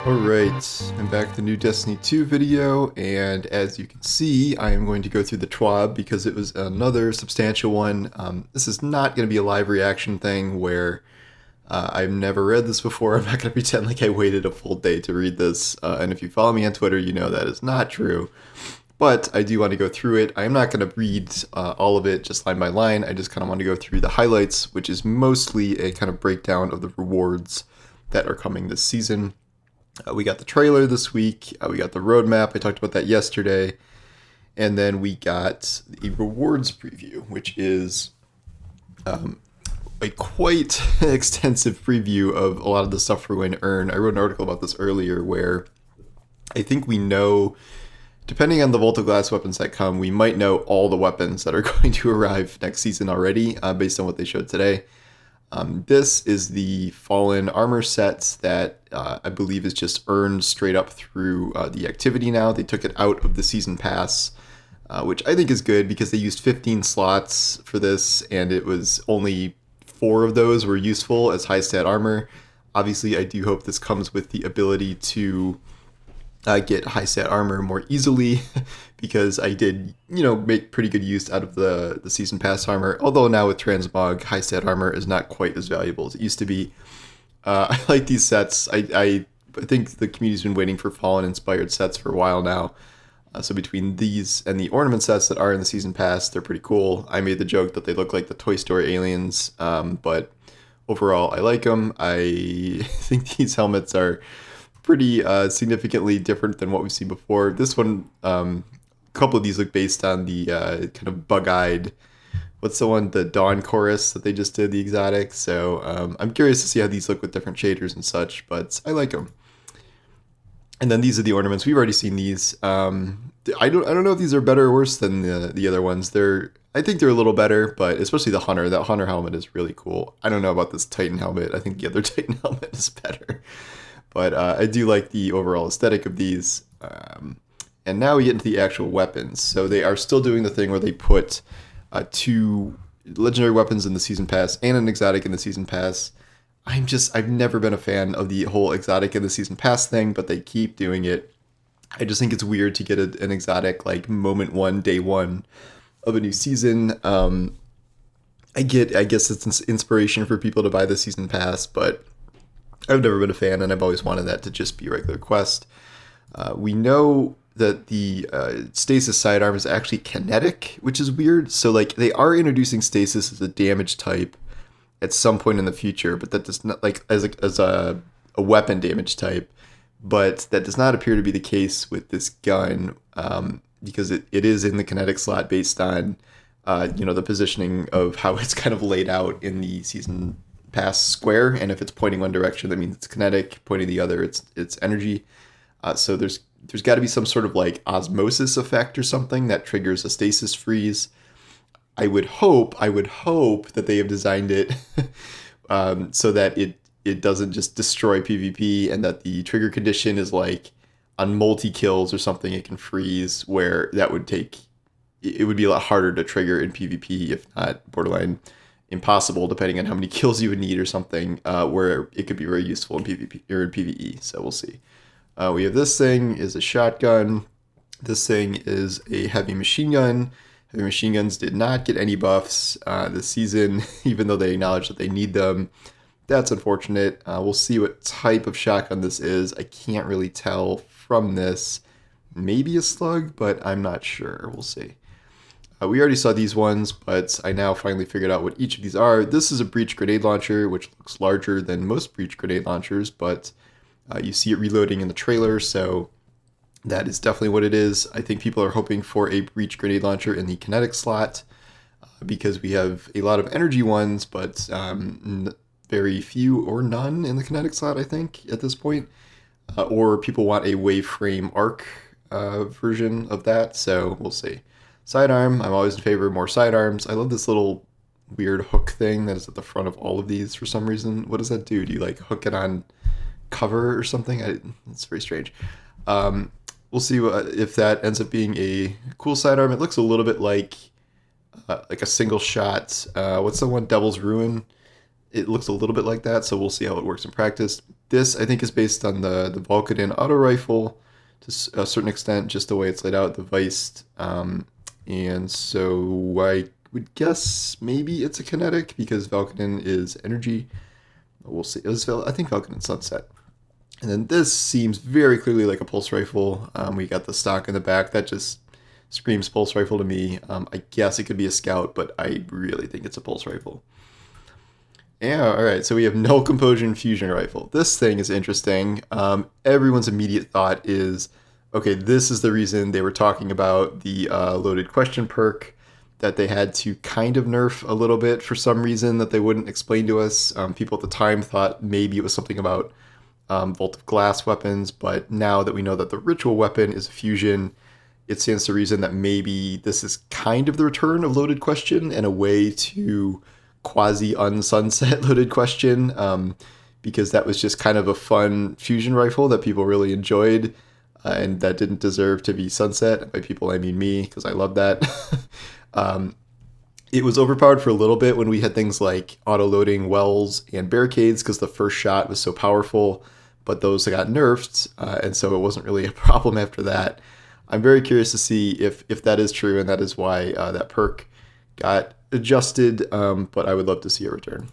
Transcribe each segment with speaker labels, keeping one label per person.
Speaker 1: Alright, I'm back with the new Destiny 2 video, and as you can see, I am going to go through the TWAB because it was another substantial one. This is not going to be a live reaction thing where I've never read this before. I'm not going to pretend like I waited a full day to read this, and if you follow me on Twitter, you know that is not true. But I do want to go through it. I am not going to read all of it just line by line. I just kind of want to go through the highlights, which is mostly a kind of breakdown of the rewards that are coming this season. We got the trailer this week, we got the roadmap, I talked about that yesterday, and then we got the rewards preview, which is a quite extensive preview of a lot of the stuff we're going to earn. I wrote an article about this earlier where I think we know, depending on the Vault of Glass weapons that come, we might know all the weapons that are going to arrive next season already, based on what they showed today. This is the Fallen armor set that I believe is just earned straight up through the activity now. They took it out of the season pass, which I think is good because they used 15 slots for this, and it was only 4 of those were useful as high stat armor. Obviously, I do hope this comes with the ability to get high stat armor more easily because I did, make pretty good use out of the season pass armor. Although now with transmog, high stat armor is not quite as valuable as it used to be. I like these sets. I think the community's been waiting for Fallen inspired sets for a while now. So between these and the ornament sets that are in the season pass, they're pretty cool. I made the joke that they look like the Toy Story aliens, but overall I like them. I think these helmets are pretty significantly different than what we've seen before. This one, a couple of these look based on the kind of bug-eyed, what's the one, the Dawn Chorus that they just did, the exotic. So I'm curious to see how these look with different shaders and such, but I like them. And then these are the ornaments. We've already seen these. I don't know if these are better or worse than the other ones. I think they're a little better, but especially the Hunter. That Hunter helmet is really cool. I don't know about this Titan helmet. I think the other Titan helmet is better. But I do like the overall aesthetic of these. And now we get into the actual weapons. So they are still doing the thing where they put 2 legendary weapons in the season pass and an exotic in the season pass. I've never been a fan of the whole exotic in the season pass thing, but they keep doing it. I just think it's weird to get an exotic like moment 1, day 1 of a new season. I guess it's an inspiration for people to buy the season pass, but I've never been a fan, and I've always wanted that to just be a regular quest. We know that the stasis sidearm is actually kinetic, which is weird. So like they are introducing stasis as a damage type at some point in the future, but that does not, like as a weapon damage type, but that does not appear to be the case with this gun, because it is in the kinetic slot based on the positioning of how it's kind of laid out in the season pass square, and if it's pointing one direction, that means it's kinetic. Pointing the other, it's energy. So there's got to be some sort of like osmosis effect or something that triggers a stasis freeze. I would hope that they have designed it so that it doesn't just destroy PvP, and that the trigger condition is like on multi kills or something. It can freeze, where that would it would be a lot harder to trigger in PvP, if not borderline impossible, depending on how many kills you would need or something, where it could be very useful in PvP or in PvE. So we'll see. We have this thing is a shotgun. This thing is a heavy machine gun. Heavy machine guns did not get any buffs this season, even though they acknowledge that they need them. That's unfortunate. We'll see what type of shotgun this is. I can't really tell from this. Maybe a slug, but I'm not sure. We'll see. We already saw these ones, but I now finally figured out what each of these are. This is a breach grenade launcher, which looks larger than most breach grenade launchers, but you see it reloading in the trailer, so that is definitely what it is. I think people are hoping for a breach grenade launcher in the kinetic slot, because we have a lot of energy ones, but very few or none in the kinetic slot, I think, at this point. Or people want a waveframe arc version of that, so we'll see. Sidearm, I'm always in favor of more sidearms. I love this little weird hook thing that is at the front of all of these for some reason. What does that do? Do you like hook it on cover or something? It's very strange. We'll see if that ends up being a cool sidearm. It looks a little bit like a single shot. What's the one, Devil's Ruin? It looks a little bit like that, so we'll see how it works in practice. this, I think, is based on the Vulcan auto rifle to a certain extent, just the way it's laid out, the Weist. And so I would guess maybe it's a kinetic because Vulcan is energy. We'll see. I think Vulcan and Sunset. And then this seems very clearly like a pulse rifle. We got the stock in the back. That just screams pulse rifle to me. I guess it could be a scout, but I really think it's a pulse rifle. Yeah, all right, so we have null composition fusion rifle. This thing is interesting. Everyone's immediate thought is, okay, this is the reason they were talking about the loaded question perk that they had to kind of nerf a little bit for some reason that they wouldn't explain to us. People at the time thought maybe it was something about Vault of Glass weapons, but now that we know that the ritual weapon is a fusion, it stands to reason that maybe this is kind of the return of loaded question and a way to quasi-unsunset loaded question, because that was just kind of a fun fusion rifle that people really enjoyed, and that didn't deserve to be sunset. By people, I mean me, because I love that. It was overpowered for a little bit when we had things like auto-loading wells and barricades, because the first shot was so powerful, but those got nerfed, and so it wasn't really a problem after that. I'm very curious to see if that is true, and that is why that perk got adjusted, but I would love to see a return.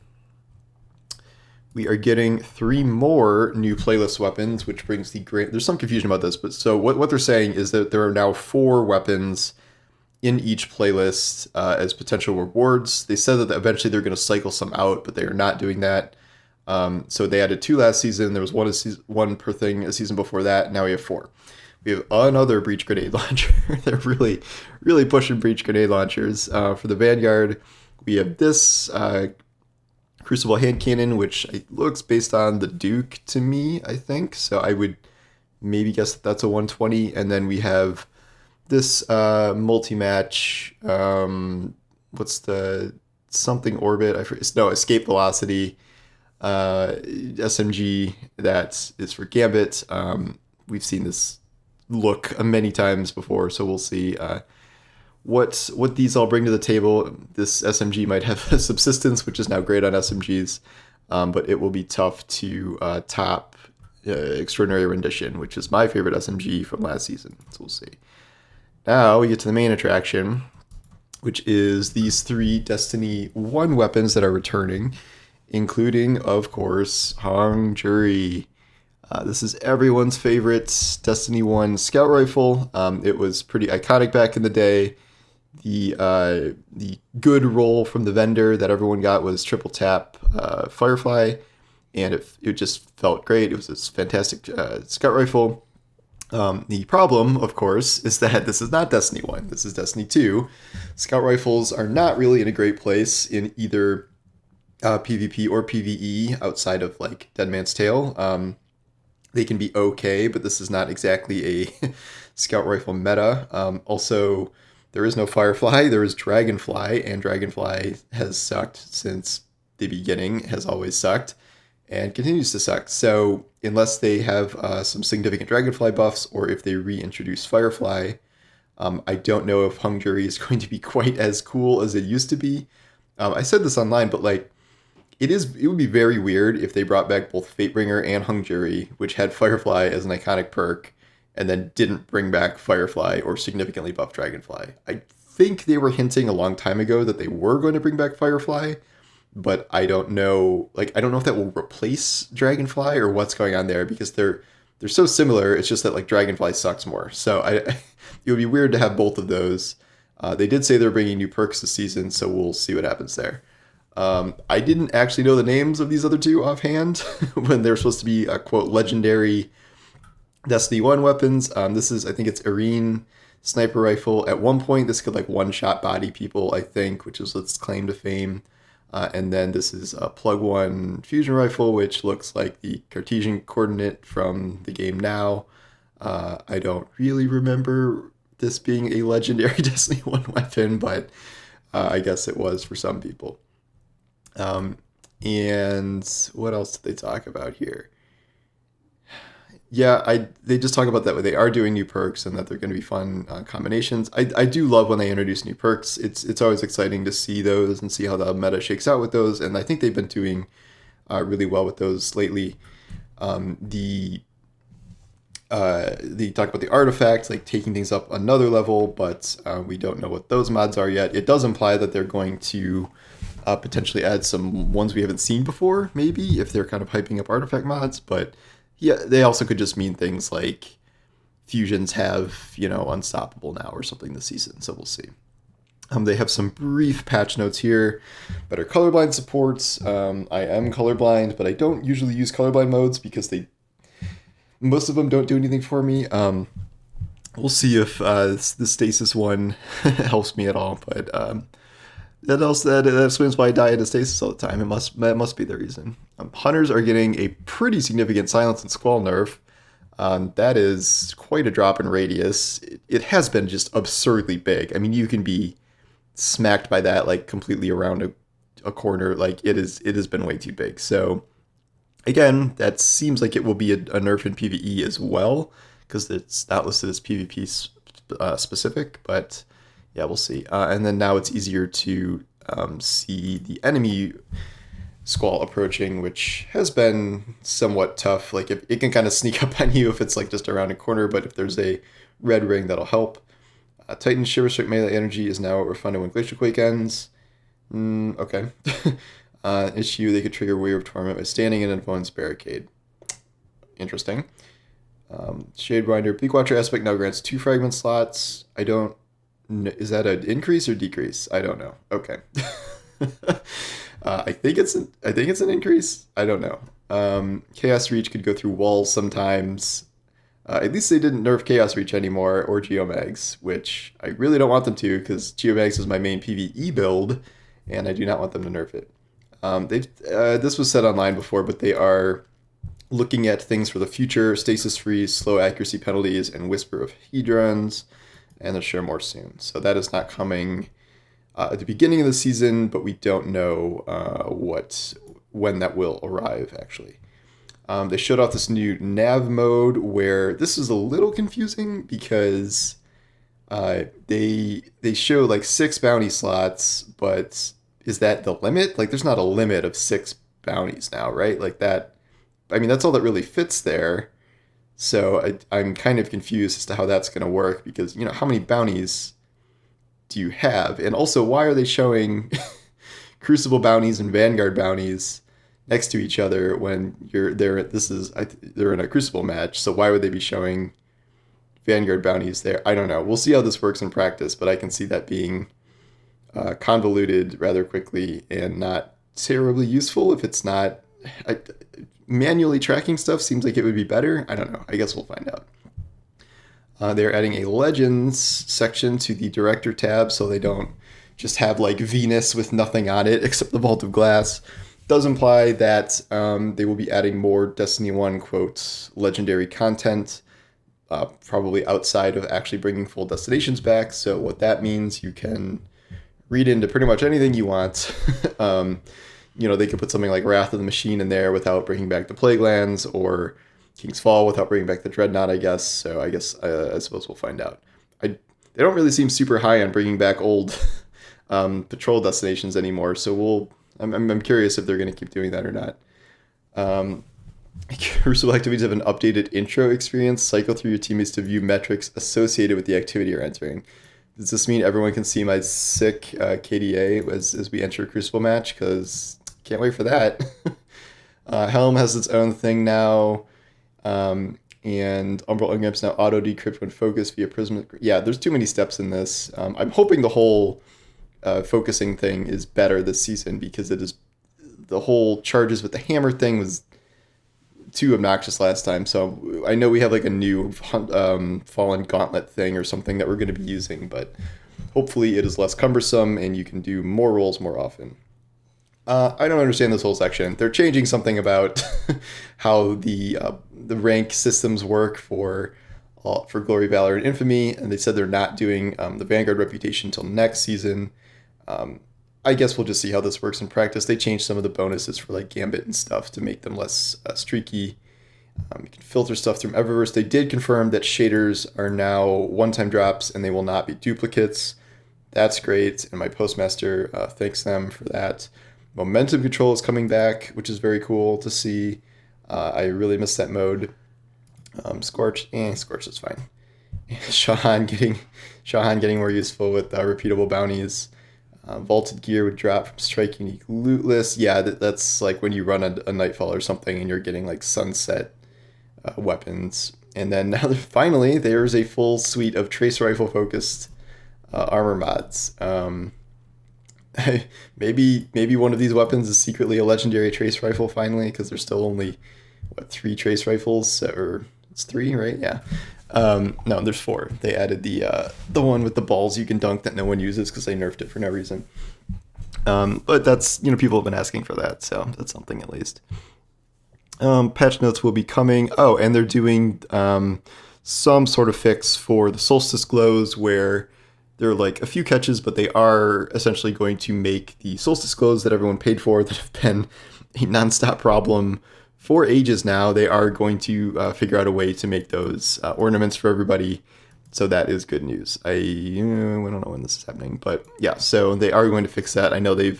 Speaker 1: We are getting 3 more new playlist weapons, which brings the great... There's some confusion about this, but so what they're saying is that there are now 4 weapons in each playlist as potential rewards. They said that eventually they're going to cycle some out, but they are not doing that. So they added 2 last season. There was one per thing a season before that. Now we have 4. We have another breach grenade launcher. They're really, really pushing breach grenade launchers. For the Vanguard, we have this Crucible hand cannon, which looks based on the Duke to me, I think. So I would maybe guess that that's a 120. And then we have this multi-match, what's the something orbit? Escape velocity SMG that is for Gambit. We've seen this look many times before, so we'll see what these all bring to the table. This SMG might have a subsistence, which is now great on SMGs, but it will be tough to top Extraordinary Rendition, which is my favorite SMG from last season, so we'll see. Now we get to the main attraction, which is these 3 Destiny 1 weapons that are returning, including, of course, Hung Jury. This is everyone's favorite Destiny 1 scout rifle. It was pretty iconic back in the day. The good roll from the vendor that everyone got was triple tap Firefly, and it just felt great. It was this fantastic scout rifle. The problem, of course, is that this is not Destiny 1. This is Destiny 2. Scout rifles are not really in a great place in either PvP or PvE outside of like Dead Man's Tale. They can be okay, but this is not exactly a scout rifle meta. Also, there is no Firefly, there is Dragonfly, and Dragonfly has sucked since the beginning, has always sucked, and continues to suck. So unless they have some significant Dragonfly buffs, or if they reintroduce Firefly, I don't know if Hung Jury is going to be quite as cool as it used to be. I said this online, but like, it would be very weird if they brought back both Fatebringer and Hung Jury, which had Firefly as an iconic perk, and then didn't bring back Firefly or significantly buff Dragonfly. I think they were hinting a long time ago that they were going to bring back Firefly, but I don't know. Like, I don't know if that will replace Dragonfly or what's going on there, because they're so similar. It's just that like Dragonfly sucks more. So it would be weird to have both of those. They did say they're bringing new perks this season, so we'll see what happens there. I didn't actually know the names of these other 2 offhand when they're supposed to be, quote, legendary Destiny 1 weapons. This is, I think it's Irene sniper rifle. At one point, this could like one-shot body people, I think, which is its claim to fame. And then this is a Plug 1 fusion rifle, which looks like the Cartesian coordinate from the game now. I don't really remember this being a legendary Destiny 1 weapon, but I guess it was for some people. And what else did they talk about here? Yeah, they just talk about that they are doing new perks and that they're going to be fun combinations. I do love when they introduce new perks. It's always exciting to see those and see how the meta shakes out with those. And I think they've been doing really well with those lately. They talk about the artifacts, like taking things up another level, but we don't know what those mods are yet. It does imply that they're going to potentially add some ones we haven't seen before, maybe, if they're kind of hyping up artifact mods. But yeah, they also could just mean things like fusions have, unstoppable now or something this season, so we'll see. They have some brief patch notes here. Better colorblind supports. I am colorblind, but I don't usually use colorblind modes because most of them don't do anything for me. We'll see if the stasis one helps me at all, but that explains why I die in stasis all the time. That must be the reason. Hunters are getting a pretty significant silence and squall nerf. That is quite a drop in radius. It has been just absurdly big. I mean, you can be smacked by that like completely around a corner. Like it has been way too big. So again, that seems like it will be a nerf in PvE as well, because it's not listed as PvP specific, but yeah, we'll see. And then now it's easier to see the enemy Squall approaching, which has been somewhat tough. Like if it can kind of sneak up on you if it's like just around a corner, but if there's a red ring, that'll help. Titan Shiver Strike melee energy is now refunded when Glacial Quake ends. Okay. Issue, they could trigger Wave of Torment by standing in an opponent's barricade. Interesting. Shadewinder, Bleak Watcher aspect now grants 2 fragment slots. I don't know, is that an increase or decrease? I don't know. Okay. I think it's an increase. I don't know. Chaos Reach could go through walls sometimes. At least they didn't nerf Chaos Reach anymore, or Geomags, which I really don't want them to, because Geomags is my main PvE build, and I do not want them to nerf it. This was said online before, but they are looking at things for the future: stasis freeze, slow accuracy penalties, and whisper of hedrons, and they'll share more soon. So that is not coming at the beginning of the season, but we don't know when that will arrive, actually. They showed off this new nav mode where this is a little confusing because they show like 6 bounty slots, but is that the limit? Like there's not a limit of 6 bounties now, right? Like that, I mean, that's all that really fits there. So I'm kind of confused as to how that's going to work, because, how many bounties do you have? And also, why are they showing Crucible bounties and Vanguard bounties next to each other when they're in a Crucible match? So why would they be showing Vanguard bounties there? I don't know. We'll see how this works in practice, but I can see that being convoluted rather quickly and not terribly useful if it's not. Manually tracking stuff seems like it would be better. I don't know. I guess we'll find out. They're adding a Legends section to the Director tab, so they don't just have like Venus with nothing on it except the Vault of Glass. Does imply that they will be adding more Destiny 1, quote, legendary content, probably outside of actually bringing full destinations back. So what that means, you can read into pretty much anything you want. They could put something like Wrath of the Machine in there without bringing back the Plaguelands, or King's Fall without bringing back the Dreadnought, I guess. So I suppose we'll find out. They don't really seem super high on bringing back old patrol destinations anymore. So I'm curious if they're going to keep doing that or not. Crucible activities have an updated intro experience. Cycle through your teammates to view metrics associated with the activity you're entering. Does this mean everyone can see my sick KDA as we enter a Crucible match? Because can't wait for that. Helm has its own thing now. And Umbral Engram's now auto decrypt when focused via Prism. Yeah, there's too many steps in this. I'm hoping the whole focusing thing is better this season, because the whole charges with the hammer thing was too obnoxious last time. So I know we have like a new Fallen Gauntlet thing or something that we're going to be using, but hopefully it is less cumbersome and you can do more rolls more often. I don't understand this whole section. They're changing something about how the rank systems work for Glory, Valor, and Infamy, and they said they're not doing the Vanguard reputation until next season. I guess we'll just see how this works in practice. They changed some of the bonuses for like Gambit and stuff to make them less streaky. You can filter stuff through Eververse. They did confirm that shaders are now one-time drops and they will not be duplicates. That's great, and my Postmaster thanks them for that. Momentum control is coming back, which is very cool to see. I really miss that mode. Scorch is fine. Shahan getting more useful with repeatable bounties. Vaulted gear would drop from strike unique lootless. Yeah, that's like when you run a Nightfall or something and you're getting like sunset weapons. And then now finally there's a full suite of tracer rifle focused armor mods. Maybe one of these weapons is secretly a legendary trace rifle finally, because there's still only 3 trace rifles, or it's 3, right? Yeah. No, there's 4. They added the one with the balls you can dunk that no one uses because they nerfed it for no reason. But that's, people have been asking for that, so that's something at least. Patch notes will be coming. Oh, and they're doing some sort of fix for the solstice glows, where there are like a few catches, but they are essentially going to make the solstice glows that everyone paid for, that have been a nonstop problem for ages now. They are going to figure out a way to make those ornaments for everybody. So that is good news. I don't know when this is happening, but yeah, so they are going to fix that. I know they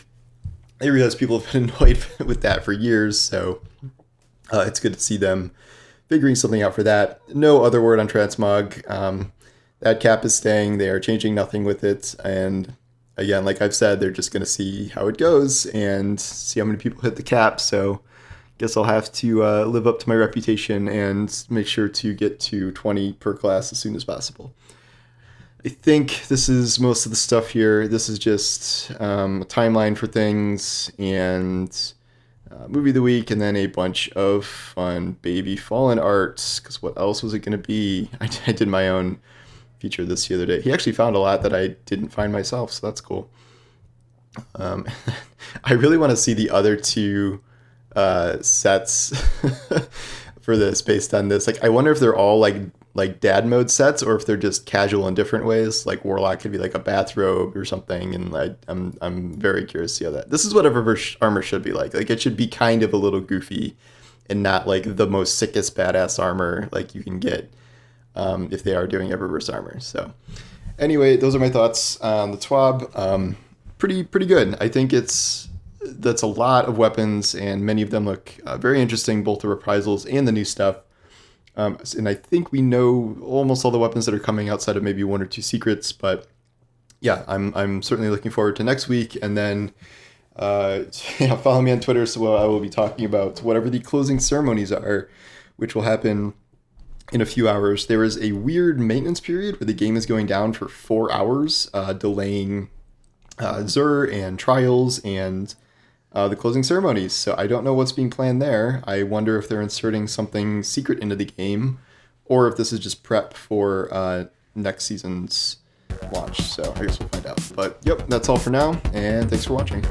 Speaker 1: realize people have been annoyed with that for years, so it's good to see them figuring something out for that. No other word on transmog. That cap is staying. They are changing nothing with it. And again, like I've said, they're just going to see how it goes and see how many people hit the cap. So guess I'll have to live up to my reputation and make sure to get to 20 per class as soon as possible. I think this is most of the stuff here. This is just a timeline for things and movie of the week, and then a bunch of fun baby Fallen arts, because what else was it going to be? I did my own feature this the other day. He actually found a lot that I didn't find myself, so that's cool. I really want to see the other 2 sets for this based on this. Like, I wonder if they're all like dad mode sets, or if they're just casual in different ways. Like Warlock could be like a bathrobe or something, and I'm very curious to see how that. This is what Eververse armor should be like. Like, it should be kind of a little goofy and not like the most sickest badass armor like you can get. If they are doing Eververse armor. So anyway, those are my thoughts on the TWAB. Pretty good. I think that's a lot of weapons, and many of them look very interesting, both the reprisals and the new stuff. And I think we know almost all the weapons that are coming outside of maybe 1 or 2 secrets, but yeah, I'm certainly looking forward to next week. And then follow me on Twitter, so I will be talking about whatever the closing ceremonies are, which will happen in a few hours. There is a weird maintenance period where the game is going down for 4 hours, delaying Zur and Trials and the closing ceremonies. So I don't know what's being planned there. I wonder if they're inserting something secret into the game, or if this is just prep for next season's launch. So I guess we'll find out. But yep, that's all for now, and thanks for watching.